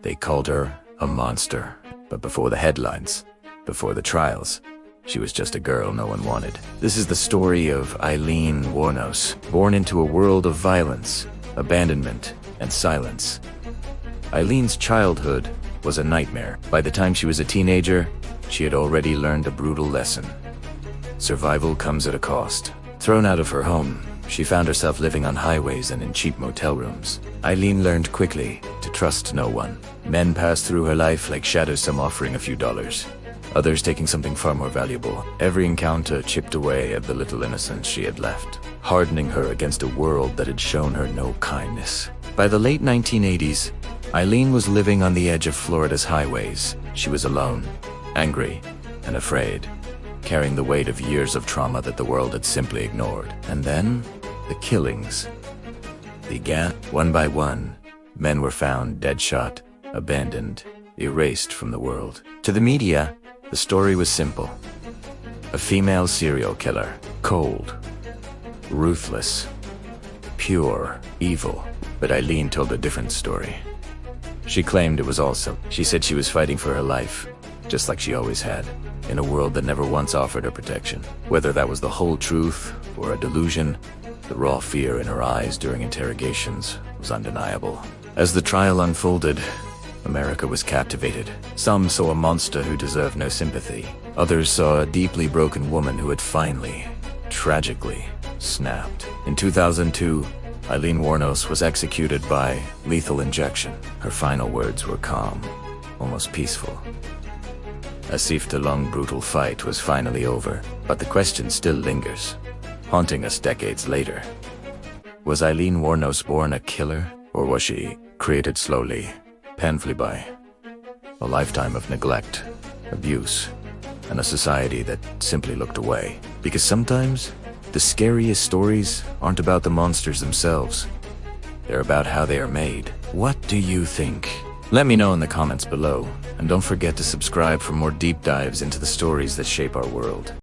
They called her a monster. But before the headlines, before the trials, she was just a girl no one wanted. This is the story of Aileen Wuornos, born into a world of violence, abandonment, and silence. Aileen's childhood was a nightmare. By the time she was a teenager, she had already learned a brutal lesson. Survival comes at a cost. Thrown out of her home, she found herself living on highways and in cheap motel rooms. Aileen learned quickly to trust no one. Men passed through her life like shadows, some offering a few dollars, others taking something far more valuable. Every encounter chipped away at the little innocence she had left, hardening her against a world that had shown her no kindness. By the late 1980s, Aileen was living on the edge of Florida's highways. She was alone, angry, and afraid, carrying the weight of years of trauma that the world had simply ignored. And then, the killings began. One by one, men were found dead shot, abandoned, erased from the world. To the media, the story was simple. A female serial killer, cold, ruthless, pure evil. But Aileen told a different story. She claimed it was also. She said she was fighting for her life, just like she always had, in a world that never once offered her protection. Whether that was the whole truth or a delusion, the raw fear in her eyes during interrogations was undeniable. As the trial unfolded, America was captivated. Some saw a monster who deserved no sympathy. Others saw a deeply broken woman who had finally, tragically, snapped. In 2002, Aileen Wuornos was executed by lethal injection. Her final words were calm, almost peaceful. A six-long brutal fight was finally over, but the question still lingers, haunting us decades later. Was Aileen Wuornos born a killer, or was she created slowly, painfully by a lifetime of neglect, abuse, and a society that simply looked away? Because sometimes, the scariest stories aren't about the monsters themselves. They're about how they are made. What do you think? Let me know in the comments below, and don't forget to subscribe for more deep dives into the stories that shape our world.